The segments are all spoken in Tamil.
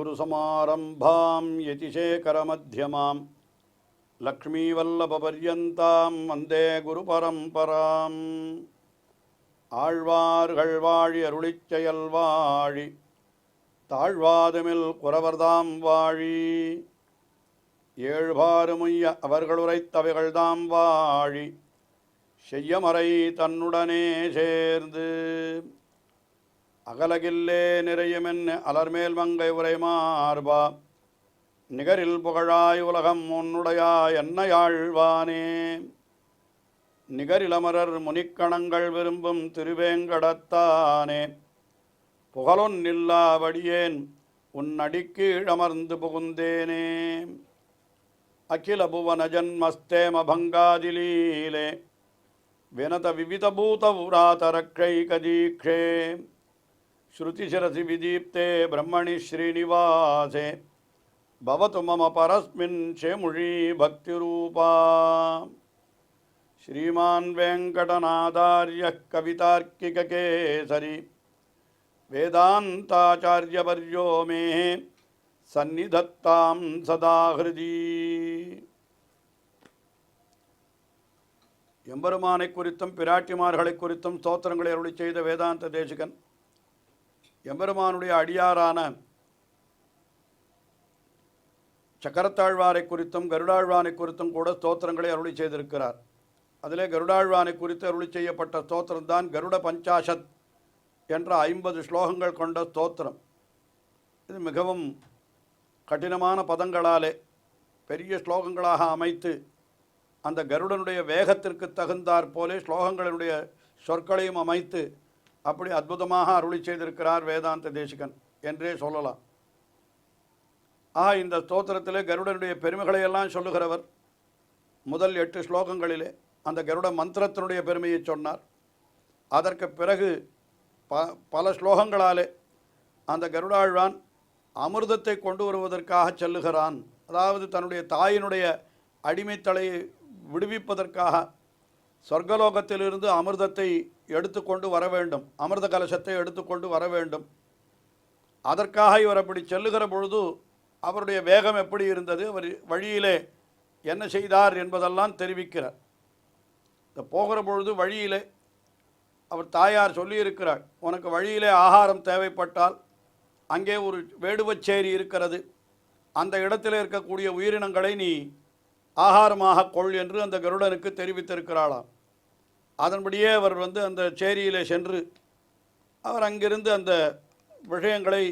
अस्मद्गुरुसमारम्भां यतिशेखरमध्यमां लक्ष्मीवल्लभपर्यन्तां वन्दे गुरुपरम्पराम् ஆழ்வார்கள் வாழி அருளிச் செயல் வாழி தாழ்வாதுமில் குறவர்தாம் வாழி ஏழ்பாறுமுய்ய அவர்களுரைத்தவைகள்தாம் வாழி செய்யமறை தன்னுடனே சேர்ந்து அகலகில்லே நிறையுமென் அலர்மேல் மங்கை உரை மார்பா நிகரில் புகழாய் உலகம் உன்னுடையாய் என்னையாழ்வானே நிகரிலமரர் முனிக்கணங்கள் விரும்பும் திருவேங்கடத்தானே புகழொன்னில்லாவடியேன் உன் அடிக்கீழமர்ந்து புகுந்தேனே அகில புவன ஜன்மஸ்தேம பங்காதிலீலே வினத விவிதபூத உராதரக்ஷைகதீக்ஷே ஸ்ருதிசிரசி விதீப்தே பிரம்மணி ஸ்ரீனிவாசே பவது மம பரஸ்மின் ஷேமுழி பக்திரூபா श्रीमान वेंकटनाथार्य कवितार्किककेसरी वेदांताचार्यवर्यो मे सन्निधत्तां सदा हृदि எம்பெருமானை குறித்தும் பிராட்டிமார்களை குறித்தும் ஸ்தோத்திரங்களை அருளி செய்த வேதாந்த தேசிகன் எம்பெருமானுடைய அடியாரான சக்கரத்தாழ்வாரை குறித்தும் கருடாழ்வானை குறித்தும் கூட ஸ்தோத்திரங்களை அருளி செய்திருக்கிறார். அதிலே கருடாழ்வானை குறித்து அருளி செய்யப்பட்ட ஸ்தோத்திரம்தான் கருட பஞ்சாஷத் என்ற 50 ஸ்லோகங்கள் கொண்ட ஸ்தோத்திரம். இது மிகவும் கடினமான பதங்களாலே பெரிய ஸ்லோகங்களாக அமைத்து அந்த கருடனுடைய வேகத்திற்கு தகுந்தாற் போலே ஸ்லோகங்களினுடைய சொற்களையும் அமைத்து அப்படி அற்புதமாக அருளி செய்திருக்கிறார் வேதாந்த தேசிகன் என்றே சொல்லலாம். இந்த ஸ்தோத்திரத்திலே கருடனுடைய பெருமைகளையெல்லாம் சொல்லுகிறவர் முதல் 8 ஸ்லோகங்களிலே அந்த கருட மந்திரத்தினுடைய பெருமையை சொன்னார். அதற்கு பிறகு பல ஸ்லோகங்களாலே அந்த கருடாழ்வான் அமிர்தத்தை கொண்டு வருவதற்காக செல்லுகிறான். அதாவது தன்னுடைய தாயினுடைய அடிமைத்தலையை விடுவிப்பதற்காக சொர்க்கலோகத்திலிருந்து அமிர்தத்தை எடுத்துக்கொண்டு வர வேண்டும், அமிர்த கலசத்தை எடுத்துக்கொண்டு வர வேண்டும். அதற்காக இவர் அப்படி செல்லுகிற பொழுது அவருடைய வேகம் எப்படி இருந்தது, அவர் வழியிலே என்ன செய்தார் என்பதெல்லாம் தெரிவிக்கிறார். போகிற பொழுது வழியிலே அவர் தாயார் சொல்லியிருக்கிறார், உனக்கு வழியிலே ஆகாரம் தேவைப்பட்டால் அங்கே ஒரு வேடுவச்சேரி இருக்கிறது, அந்த இடத்தில் இருக்கக்கூடிய உயிரினங்களை நீ ஆகாரமாக கொள் என்று அந்த கருடனுக்கு தெரிவித்திருக்கிறாளாம். அதன்படியே அவர் அந்த சேரியிலே சென்று அவர் அங்கிருந்து அந்த விஷயங்களை,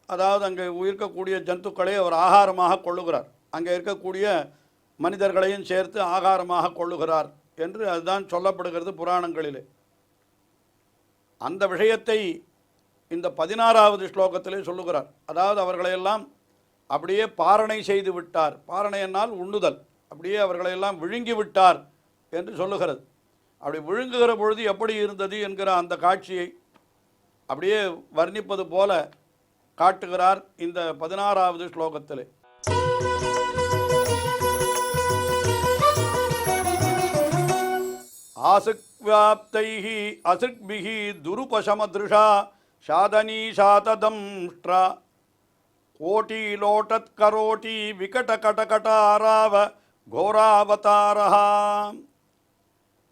அதாவது அங்கே இருக்கக்கூடிய ஜந்துக்களை அவர் ஆகாரமாக கொள்ளுகிறார், அங்கே இருக்கக்கூடிய மனிதர்களையும் சேர்த்து ஆகாரமாக கொள்ளுகிறார் என்று அதுதான் சொல்லப்படுகிறது புராணங்களிலே. அந்த விஷயத்தை இந்த 16வது ஸ்லோகத்திலே சொல்லுகிறார். அதாவது அவர்களையெல்லாம் அப்படியே பாரணை செய்து விட்டார், பாரணை என்னால் உண்ணுதல், அப்படியே அவர்களையெல்லாம் விழுங்கி விட்டார் என்று சொல்லுகிறது. அப்படி விழுங்குகிற பொழுது எப்படி இருந்தது என்கிற அந்த காட்சியை அப்படியே வர்ணிப்பது போல காட்டுகிறார் இந்த 16வது ஸ்லோகத்திலே. आसुक्व्याप्तैः असृग्भिः दुरुपशमदृशा शादनीशातदंष्ट्रा कोटिलोटत्करोटी विकटकटकटाराव घोरावतारः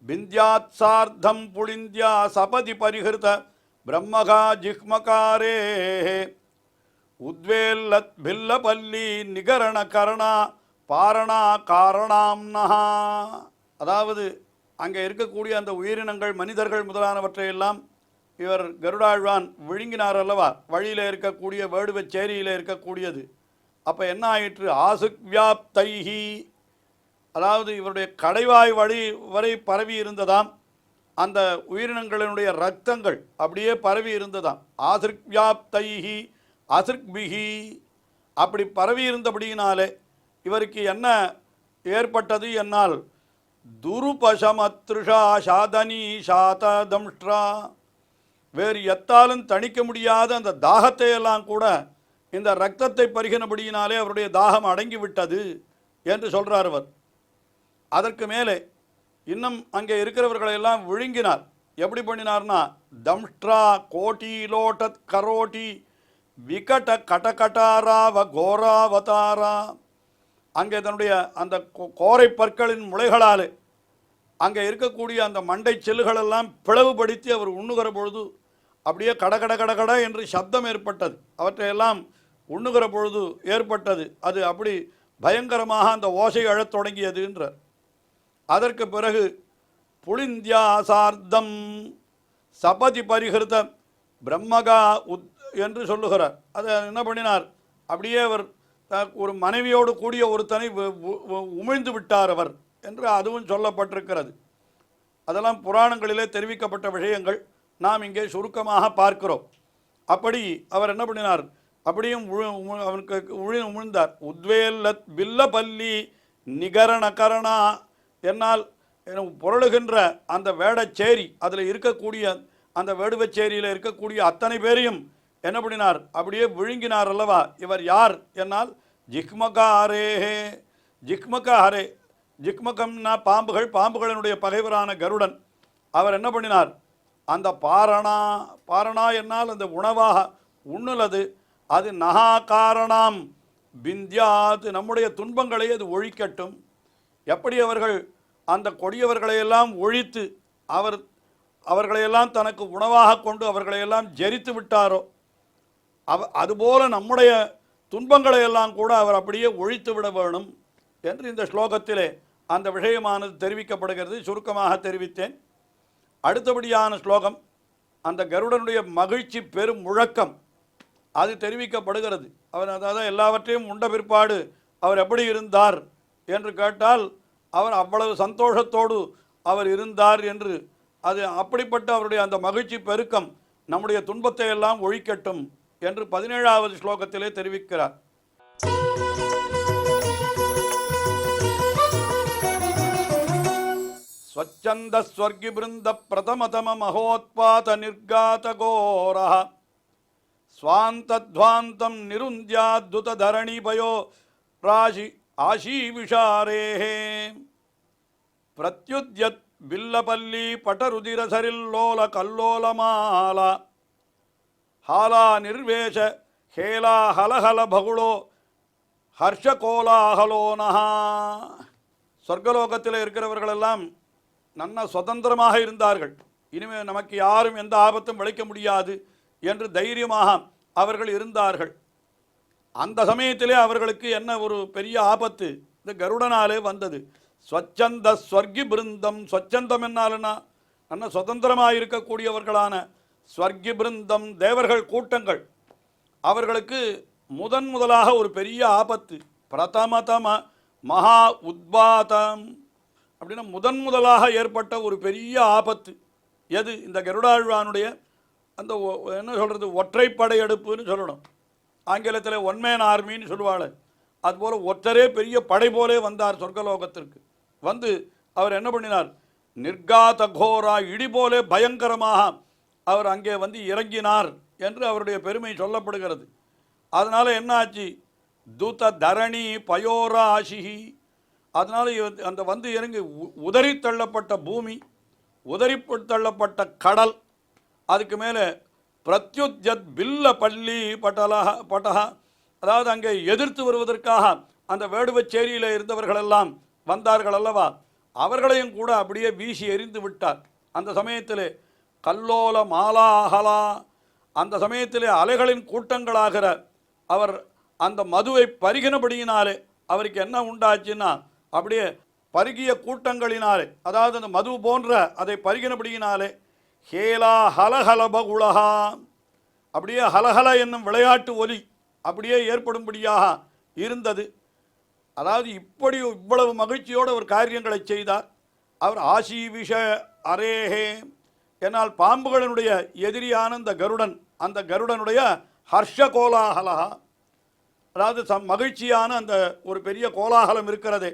बिन्द्यात्सार्धं पुलिन्द्या सपदि परिहृत ब्रह्मगा जिह्मकारेः उद्वेल्लद्भिल्लपल्ली निगरणकर्णा पारणा कारणाम्नः. அதாவது அங்கே இருக்கக்கூடிய அந்த உயிரினங்கள் மனிதர்கள் முதலானவற்றையெல்லாம் இவர் கருடாழ்வான் விழுங்கினார் அல்லவா, வழியில் இருக்கக்கூடிய வேடுவச்சேரியில் இருக்கக்கூடியது. அப்போ என்ன ஆயிற்று, ஆசுக்வியாப்தைஹி, அதாவது இவருடைய கடைவாய் வழி வரை பரவி இருந்ததாம் அந்த உயிரினங்களினுடைய இரத்தங்கள் அப்படியே பரவி இருந்ததாம். ஆசுக்வியாப்தைஹி அசுக்பிஹி, அப்படி பரவி இருந்தபடியினாலே இவருக்கு என்ன ஏற்பட்டது என்னால் துருபசமத்ருஷா சாதனி சாததம்ஷ்ட்ரா, வேறு எத்தாலும் தணிக்க முடியாத அந்த தாகத்தை எல்லாம் கூட இந்த இரத்தத்தை பருகினபடியினாலே அவருடைய தாகம் அடங்கிவிட்டது என்று சொல்கிறார் அவர். அதற்கு மேலே இன்னும் அங்கே இருக்கிறவர்களையெல்லாம் விழுங்கினார். எப்படி பண்ணினார்னா, தம்ஷ்ட்ரா கோட்டி லோட்டத் கரோட்டி விகட கடகட்டாராவ கோராவதாரா. அங்கே தன்னுடைய அந்த கோரை பற்களின் முளைகளால் அங்கே இருக்கக்கூடிய அந்த மண்டை செல்லுகளெல்லாம் பிளவுபடுத்தி அவர் உண்ணுகிற பொழுது அப்படியே கடகட கடகட என்று சப்தம் ஏற்பட்டது. அவற்றையெல்லாம் உண்ணுகிற பொழுது ஏற்பட்டது. அது அப்படி பயங்கரமாக அந்த ஓசை அழத் தொடங்கியதுன்றார். அதற்கு பிறகு புளிந்தியாசார்த்தம் சபதி பரிகிருத பிரம்மகா என்று சொல்லுகிறார். அதை என்ன பண்ணினார், அப்படியே அவர் ஒரு மனைவியோடு கூடிய ஒருத்தனை உமிழ்ந்து விட்டார் அவர் என்று அதுவும் சொல்லப்பட்டிருக்கிறது. அதெல்லாம் புராணங்களிலே தெரிவிக்கப்பட்ட விஷயங்கள் நாம் இங்கே சுருக்கமாக பார்க்கிறோம். அப்படி அவர் என்ன பண்ணினார், அப்படியும் அவனுக்கு உமிழ்ந்தார். உத்வேல்லத் பில்ல பல்லி நிகரண கரணா. என்னால் புரளுகின்ற அந்த வேடச்சேரி, அதில் இருக்கக்கூடிய அந்த வேடுவச்சேரியில் இருக்கக்கூடிய அத்தனை பேரையும் என்ன பண்ணினார், அப்படியே விழுங்கினார் அல்லவா. இவர் யார் என்னால் ஜிக்மகாரேஹே. ஜிக்மகாரே, ஜிக்மகம்னா பாம்புகள், பாம்புகளினுடைய பகைவரான கருடன். அவர் என்ன பண்ணினார், அந்த பாரணா, பாரணா என்னால் அந்த உணவாக உண்ணுலது, அது நகா காரணம் பிந்தியாது, நம்முடைய துன்பங்களை அது ஒழிக்கட்டும். எப்படி அவர்கள் அந்த கொடியவர்களையெல்லாம் ஒழித்து அவர்களையெல்லாம் தனக்கு உணவாக கொண்டு அவர்களையெல்லாம் ஜெரித்து விட்டாரோ, அதுபோல நம்முடைய துன்பங்களையெல்லாம் கூட அவர் அப்படியே ஒழித்து விட வேணும் என்று இந்த ஸ்லோகத்திலே அந்த விஷயமானது தெரிவிக்கப்படுகிறது. சுருக்கமாக தெரிவித்தேன். அடுத்தபடியான ஸ்லோகம் அந்த கருடனுடைய மகிழ்ச்சி பெரும் முழக்கம் அது தெரிவிக்கப்படுகிறது. அவர் அதாவது எல்லாவற்றையும் உண்ட பிற்பாடு அவர் எப்படி இருந்தார் என்று கேட்டால், அவர் அவ்வளவு சந்தோஷத்தோடு அவர் இருந்தார் என்று, அது அப்படிப்பட்ட அவருடைய அந்த மகிழ்ச்சி பெருக்கம் நம்முடைய துன்பத்தை எல்லாம் ஒழிக்கட்டும் என்று 17வது ஸ்லோகத்திலே தெரிவிக்கிறார். ஸ்வச்சந்த ஸ்வர்கி பிருந்த பிரதமதம மகோத்பாத நிர்காத கோரஹ ஸ்வாந்தத்வாந்தம் நிருந்தியாத்துத தரணி பயோ ராசி ஆஷி விஷாரேஹே பிரத்யுத்யத் பில்லபல்லி பட்டருதிரசரில்லோல கல்லோலமாலா ஹாலா நிர்வேஷ ஹேலா ஹலஹல பகுளோ ஹர்ஷகோலாஹலோனஹா. சொர்க்கலோகத்தில் இருக்கிறவர்களெல்லாம் நல்ல சுதந்திரமாக இருந்தார்கள். இனிமேல் நமக்கு யாரும் எந்த ஆபத்தும் விளைக்க முடியாது என்று தைரியமாக அவர்கள் இருந்தார்கள். அந்த சமயத்திலே அவர்களுக்கு என்ன ஒரு பெரிய ஆபத்து இந்த கருடனாலே வந்தது. ஸ்வச்சந்த ஸ்வர்கி பிருந்தம். ஸ்வச்சந்தம் என்னால்னா நல்ல சுதந்திரமாக இருக்கக்கூடியவர்களான ஸ்வர்கி பிருந்தம், தேவர்கள் கூட்டங்கள், அவர்களுக்கு முதலாக ஒரு பெரிய ஆபத்து. பிரதமதம மகா உத்பாதம் அப்படின்னா முதலாக ஏற்பட்ட ஒரு பெரிய ஆபத்து எது, இந்த கருடாழ்வானுடைய அந்த என்ன சொல்கிறது, ஒற்றைப்படையெடுப்புன்னு சொல்லணும். ஆங்கிலத்தில் ஒன்மேன் ஆர்மின்னு சொல்லுவாள். அதுபோல் ஒற்றரே பெரிய படை போலே வந்தார் சொர்க்கலோகத்திற்கு. வந்து அவர் என்ன பண்ணினார், நிர்காத கோரா, இடி போலே பயங்கரமாக அவர் அங்கே வந்து இறங்கினார் என்று அவருடைய பெருமை சொல்லப்படுகிறது. அதனால் என்ன ஆச்சு, தூத தரணி பயோராசிஹி. அதனால் அந்த வந்து இறங்கி உதறி தள்ளப்பட்ட பூமி, உதறி தள்ளப்பட்ட கடல், அதுக்கு மேலே பிரத்யுஜத் பில்ல பள்ளி பட்டஹா, அதாவது அங்கே எதிர்த்து வருவதற்காக அந்த வேடுவச்சேரியில் இருந்தவர்களெல்லாம் வந்தார்கள் அல்லவா, அவர்களையும் கூட அப்படியே வீசி எறிந்து விட்டார். அந்த சமயத்திலே கல்லோல மாலாஹலா, அந்த சமயத்திலே அலைகளின் கூட்டங்களாகிற அவர் அந்த மதுவை பருகினபடியினாலே அவருக்கு என்ன உண்டாச்சுன்னா, அப்படியே பருகிய கூட்டங்களினாலே, அதாவது அந்த மது போன்ற அதை பருகினபடியினாலே ஹேலா ஹலஹலப உலகா, அப்படியே ஹலஹல என்னும் விளையாட்டு ஒலி அப்படியே ஏற்படும்படியாக இருந்தது. அதாவது இவ்வளவு மகிழ்ச்சியோடு அவர் காரியங்களை செய்தார். அவர் ஆசி விஷ அரேஹே, என்னால் பாம்புகளினுடைய எதிரியான அந்த கருடன், அந்த கருடனுடைய ஹர்ஷ கோலாகலா, அதாவது மகிழ்ச்சியான அந்த ஒரு பெரிய கோலாகலம் இருக்கிறதே,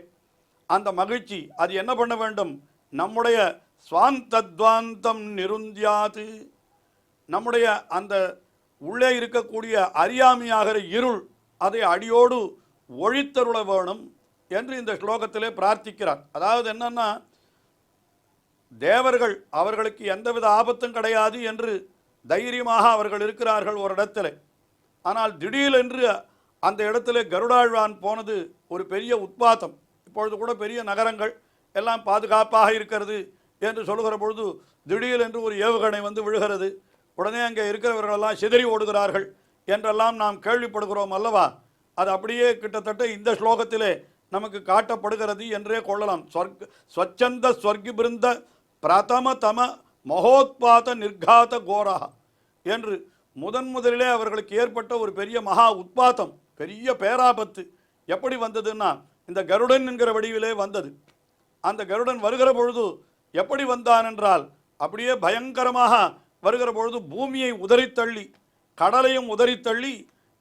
அந்த மகிழ்ச்சி அது என்ன பண்ண வேண்டும், நம்முடைய ஸ்வாந்தத்வாந்தம் நிருந்தியாது, நம்முடைய அந்த உள்ளே இருக்கக்கூடிய அறியாமையாகிற இருள் அதை அடியோடு ஒழித்தருள வேணும் என்று இந்த ஸ்லோகத்திலே பிரார்த்திக்கிறார். அதாவது என்னன்னா, தேவர்கள் அவர்களுக்கு எந்தவித ஆபத்தும் கிடையாது என்று தைரியமாக அவர்கள் இருக்கிறார்கள் ஒரு இடத்துல. ஆனால் திடீரென்று அந்த இடத்துல கருடாழ்வான் போனது ஒரு பெரிய உத்பாதம். இப்பொழுது கூட பெரிய நகரங்கள் எல்லாம் பாதுகாப்பாக இருக்கிறது என்று சொல்லுகிற பொழுது திடீரென்று ஒரு ஏவுகணை வந்து விழுகிறது, உடனே அங்கே இருக்கிறவர்களெல்லாம் சிதறி ஓடுகிறார்கள் என்றெல்லாம் நாம் கேள்விப்படுகிறோம் அல்லவா? அது அப்படியே கிட்டத்தட்ட இந்த ஸ்லோகத்திலே நமக்கு காட்டப்படுகிறது என்றே கொள்ளலாம். ஸ்வச்சந்த ஸ்வர்கி பிருந்த பிரதம தம மகோத்பாத நிர்காத கோரா என்று முதலிலே அவர்களுக்கு ஏற்பட்ட ஒரு பெரிய மகா உத்பாதம், பெரிய பேராபத்து எப்படி வந்ததுன்னா இந்த கருடன் என்கிற வடிவிலே வந்தது. அந்த கருடன் வருகிற பொழுது எப்படி வந்தான் என்றால் அப்படியே பயங்கரமாக வருகிற பொழுது பூமியை உதறித்தள்ளி கடலையும் உதறித்தள்ளி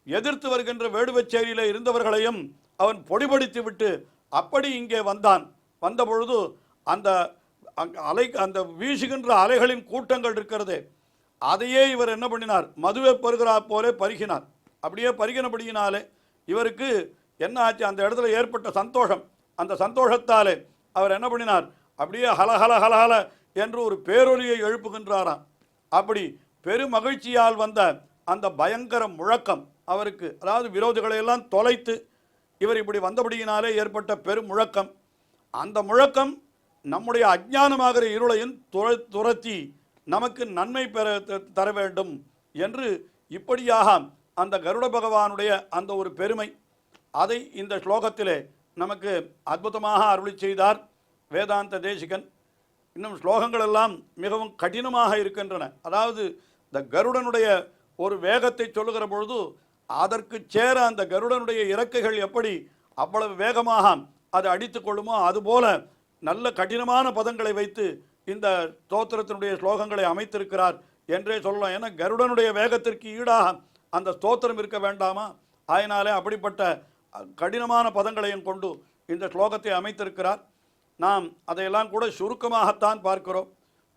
எதிர்த்து வருகின்ற வேடுவச்சேரியில் இருந்தவர்களையும் அவன் பொடிபடித்து விட்டு அப்படி இங்கே வந்தான். வந்த பொழுது அந்த அந்த வீசுகின்ற அலைகளின் கூட்டங்கள் இருக்கிறதே, அதையே இவர் என்ன பண்ணினார், மதுவை பருகிறார் போலே பருகினார். அப்படியே பருகினபடியினாலே இவருக்கு என்ன ஆச்சு, அந்த இடத்துல ஏற்பட்ட சந்தோஷம், அந்த சந்தோஷத்தாலே அவர் என்ன பண்ணினார், அப்படியே ஹலஹல ஹலஹல என்று ஒரு பேரொலியை எழுப்புகின்றாராம். அப்படி பெருமகிழ்ச்சியால் வந்த அந்த பயங்கர முழக்கம் அவருக்கு, அதாவது விரோதிகளை எல்லாம் தொலைத்து இவர் இப்படி வந்தபடியினாலே ஏற்பட்ட பெரும் முழக்கம், அந்த முழக்கம் நம்முடைய அஞ்ஞானமாகிற இருளையும் துரத்தி நமக்கு நன்மை தர வேண்டும் என்று இப்படியாக அந்த கருட பகவானுடைய அந்த ஒரு பெருமை, அதை இந்த ஸ்லோகத்திலே நமக்கு அற்புதமாக அருளி செய்தார் வேதாந்த தேசிகன். இன்னும் ஸ்லோகங்கள் எல்லாம் மிகவும் கடினமாக இருக்கின்றன. அதாவது இந்த கருடனுடைய ஒரு வேகத்தை சொல்லுகிற பொழுது அதற்கு சேர அந்த கருடனுடைய இறக்கைகள் எப்படி அவ்வளவு வேகமாக அது அடித்து கொள்ளுமோ அதுபோல நல்ல கடினமான பதங்களை வைத்து இந்த ஸ்தோத்திரத்தினுடைய ஸ்லோகங்களை அமைத்திருக்கிறார் என்றே சொல்லலாம். ஏன்னா கருடனுடைய வேகத்திற்கு ஈடாக அந்த ஸ்தோத்திரம் இருக்க வேண்டாமா? அதனாலே அப்படிப்பட்ட கடினமான பதங்களையும் கொண்டு இந்த ஸ்லோகத்தை அமைத்திருக்கிறார். நாம் அதையெல்லாம் கூட சுருக்கமாகத்தான் பார்க்கிறோம்.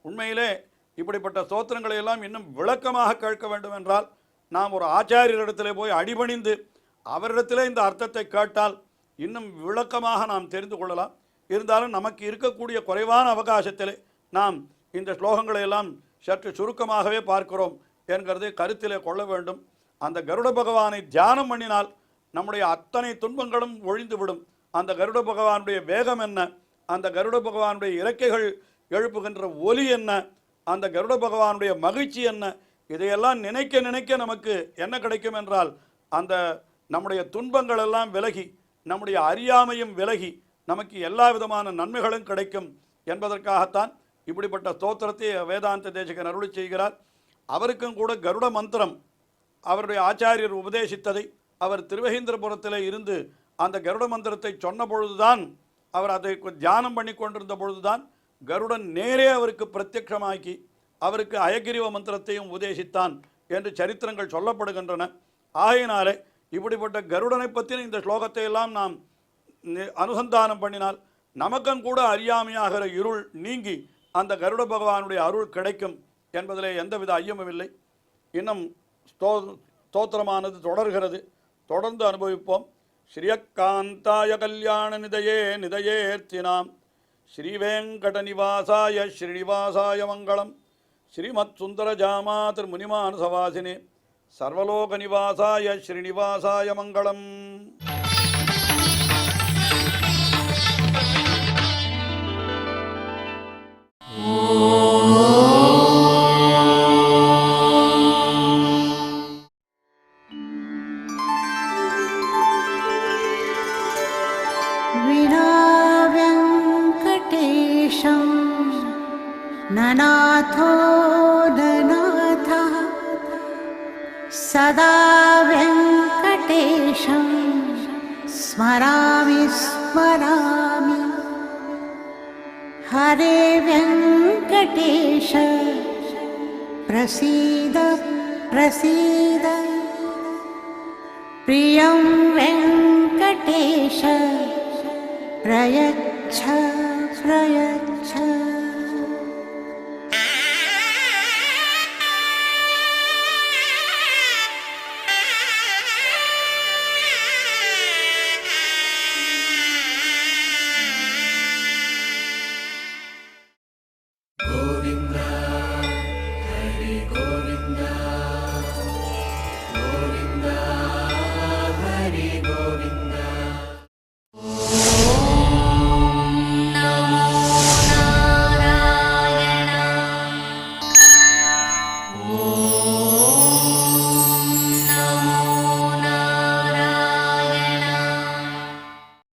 உண்மையிலே இப்படிப்பட்ட ஸ்தோத்திரங்களை எல்லாம் இன்னும் விளக்கமாக கேட்க வேண்டும் என்றால் நாம் ஒரு ஆச்சாரியரிடத்திலே போய் அடிபணிந்து அவரிடத்திலே இந்த அர்த்தத்தை கேட்டால் இன்னும் விளக்கமாக நாம் தெரிந்து கொள்ளலாம். இருந்தாலும் நமக்கு இருக்கக்கூடிய குறைவான அவகாசத்திலே நாம் இந்த ஸ்லோகங்களை எல்லாம் சற்று சுருக்கமாகவே பார்க்கிறோம் என்கிறதை கருத்திலே கொள்ள வேண்டும். அந்த கருட பகவானை தியானம் பண்ணினால் நம்முடைய அத்தனை துன்பங்களும் ஒழிந்துவிடும். அந்த கருட பகவானுடைய வேகம் என்ன, அந்த கருட பகவானுடைய இறக்கைகள் எழுப்புகின்ற ஒலி என்ன, அந்த கருட பகவானுடைய மகிழ்ச்சி என்ன, இதையெல்லாம் நினைக்க நினைக்க நமக்கு என்ன கிடைக்கும் என்றால் அந்த நம்முடைய துன்பங்கள் எல்லாம் விலகி நம்முடைய அறியாமையும் விலகி நமக்கு எல்லா விதமான நன்மைகளும் கிடைக்கும் என்பதற்காகத்தான் இப்படிப்பட்ட ஸ்தோத்திரத்தை வேதாந்த தேசிகன் அருளி செய்கிறார். அவருக்கும் கூட கருட மந்திரம் அவருடைய ஆச்சாரியர் உபதேசித்ததை அவர் திருவகீந்திரபுரத்தில் இருந்து அந்த கருட மந்திரத்தை சொன்ன பொழுதுதான், அவர் அதை தியானம் பண்ணி கொண்டிருந்த பொழுதுதான் கருடன் நேரே அவருக்கு பிரத்யட்சமாக்கி அவருக்கு அயகிரிவ மந்திரத்தையும் உபதேசித்தான் என்று சரித்திரங்கள் சொல்லப்படுகின்றன. ஆகையினாலே இப்படிப்பட்ட கருடனை பற்றின இந்த ஸ்லோகத்தை எல்லாம் நாம் அனுசந்தானம் பண்ணினால் நமக்கும் கூட அறியாமையாகிற இருள் நீங்கி அந்த கருட பகவானுடைய அருள் கிடைக்கும் என்பதிலே எந்தவித ஐயமும் இல்லை. இன்னும் ஸ்தோத்திரமானது தொடர்கிறது, தொடர்ந்து அனுபவிப்போம். ஸ்ரீயக்காந்தாய கல்யாண நிதையே நிதையேர்த்தினாம் ஸ்ரீவேங்கட நிவாசாய ஸ்ரீனிவாசாய மங்களம். ஸ்ரீமத் சுந்தர ஜாமாதிர் முனிமானசவாசினே சர்வலோக நிவாசாய ஸ்ரீனிவாசாய மங்களம். ननाथो ननाथः सदा वेङ्कटेशं स्मरामि स्मरामि. हरे वेङ्कटेश प्रसीद प्रसीद. प्रियं वेङ्कटेश प्रयच्छ प्रयच्छ.